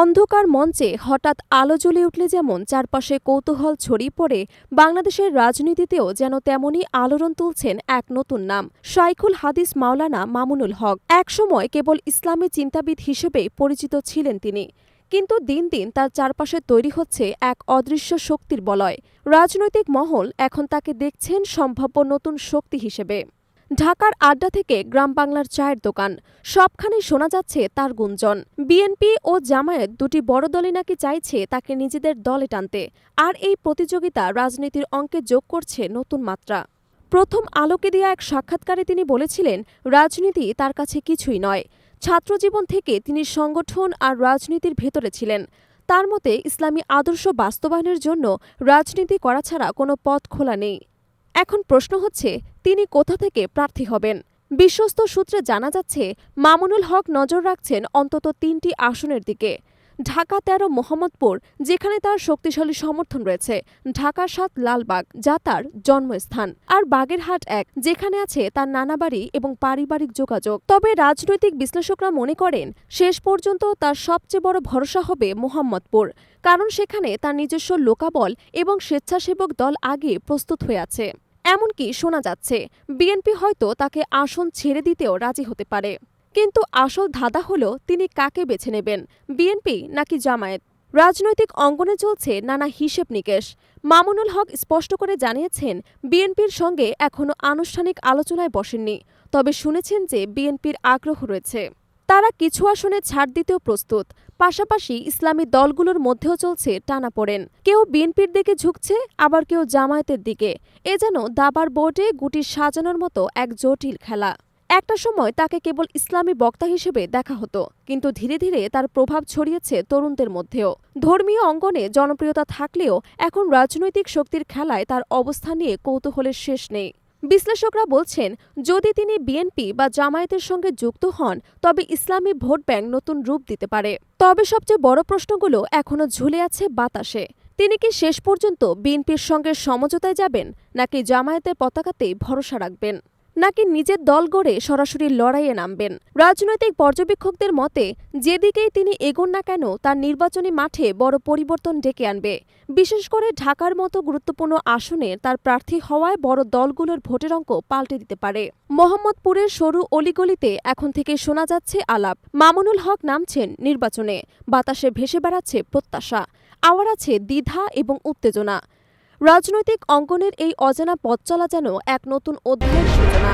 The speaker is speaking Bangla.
অন্ধকার মঞ্চে হঠাৎ আলো জ্বলে উঠলে যেমন চারপাশে কৌতূহল ছড়িয়ে পড়ে, বাংলাদেশের রাজনীতিতেও যেন তেমনই আলোড়ন তুলছেন এক নতুন নাম, শাইখুল হাদিস মাওলানা মামুনুল হক। একসময় কেবল ইসলামী চিন্তাবিদ হিসেবে পরিচিত ছিলেন তিনি, কিন্তু দিন দিন তার চারপাশে তৈরি হচ্ছে এক অদৃশ্য শক্তির বলয়। রাজনৈতিক মহল এখন তাকে দেখছেন সম্ভাব্য নতুন শক্তি হিসেবে। ঢাকার আড্ডা থেকে গ্রাম বাংলার চায়ের দোকান, সবখানেই শোনা যাচ্ছে তার গুঞ্জন। বিএনপি ও জামায়াত দুটি বড় দলই নাকি চাইছে তাকে নিজেদের দলে টানতে, আর এই প্রতিযোগিতা রাজনীতির অঙ্কে যোগ করছে নতুন মাত্রা। প্রথম আলোকে দেয়া এক সাক্ষাৎকারে তিনি বলেছিলেন, রাজনীতি তার কাছে কিছুই নয়। ছাত্রজীবন থেকে তিনি সংগঠন আর রাজনীতির ভেতরে ছিলেন। তার মতে ইসলামী আদর্শ বাস্তবায়নের জন্য রাজনীতি করা ছাড়া কোনো পথ খোলা নেই। এখন প্রশ্ন হচ্ছে, তিনি কোথা থেকে প্রার্থী হবেন? বিশ্বস্ত সূত্রে জানা যাচ্ছে, মামুনুল হক নজর রাখছেন অন্তত ৩টি আসনের দিকে। ঢাকা ১৩ মোহাম্মদপুর, যেখানে তার শক্তিশালী সমর্থন রয়েছে, ঢাকা ৭ লালবাগ, যা তার জন্মস্থান, আর বাগেরহাট ১, যেখানে আছে তার নানাবাড়ি এবং পারিবারিক যোগাযোগ। তবে রাজনৈতিক বিশ্লেষকরা মনে করেন, শেষ পর্যন্ত তার সবচেয়ে বড় ভরসা হবে মোহাম্মদপুর, কারণ সেখানে তার নিজস্ব লোকাবল এবং স্বেচ্ছাসেবক দল আগে প্রস্তুত হয়ে আছে। এমনকি শোনা যাচ্ছে, বিএনপি হয়তো তাকে আসন ছেড়ে দিতেও রাজি হতে পারে। কিন্তু আসল ধাঁধা হল, তিনি কাকে বেছে নেবেন, বিএনপি নাকি জামায়াত? রাজনৈতিক অঙ্গনে চলছে নানা হিসেব নিকেশ। মামুনুল হক স্পষ্ট করে জানিয়েছেন, বিএনপির সঙ্গে এখনও আনুষ্ঠানিক আলোচনায় বসেননি, তবে শুনেছেন যে বিএনপির আগ্রহ রয়েছে। তারা কিছু আসনে ছাড় দিতেও প্রস্তুত। পাশাপাশি ইসলামী দলগুলোর মধ্যেও চলছে টানাপোড়েন। কেউ বিএনপির দিকে ঝুঁকছে, আবার কেউ জামায়াতের দিকে। এ যেন দাবার বোর্ডে গুটি সাজানোর মতো এক জটিল খেলা। একটা সময় তাকে কেবল ইসলামী বক্তা হিসেবে দেখা হতো, কিন্তু ধীরে ধীরে তার প্রভাব ছড়িয়েছে তরুণদের মধ্যেও। ধর্মীয় অঙ্গনে জনপ্রিয়তা থাকলেও এখন রাজনৈতিক শক্তির খেলায় তার অবস্থান নিয়ে কৌতূহলের শেষ নেই। বিশ্লেষকরা বলছেন, যদি তিনি বিএনপি বা জামায়াতের সঙ্গে যুক্ত হন, তবে ইসলামী ভোট ব্যাংক নতুন রূপ দিতে পারে। তবে সবচেয়ে বড় প্রশ্নগুলো এখনও ঝুলে আছে বাতাসে। তিনি কি শেষ পর্যন্ত বিএনপির সঙ্গে সমঝোতায় যাবেন, নাকি জামায়াতের পতাকাতেই ভরসা রাখবেন, নাকি নিজের দল গড়ে সরাসরি লড়াইয়ে নামবেন? রাজনৈতিক পর্যবেক্ষকদের মতে, যেদিকেই তিনি এগোন না কেন, তার নির্বাচনী মাঠে বড় পরিবর্তন ডেকে আনবে। বিশেষ করে ঢাকার মতো গুরুত্বপূর্ণ আসনে তার প্রার্থী হওয়ায় বড় দলগুলোর ভোটের অঙ্ক পাল্টে দিতে পারে। মোহাম্মদপুরের সরু অলিগলিতে এখন থেকে শোনা যাচ্ছে আলাপ, মামুনুল হক নামছেন নির্বাচনে। বাতাসে ভেসে বেড়াচ্ছে প্রত্যাশা, আওয়ার আছে দ্বিধা এবং উত্তেজনা। রাজনৈতিক অঙ্গনের এই অজানা পথ চলা যেন এক নতুন অধ্যায়ের সূচনা।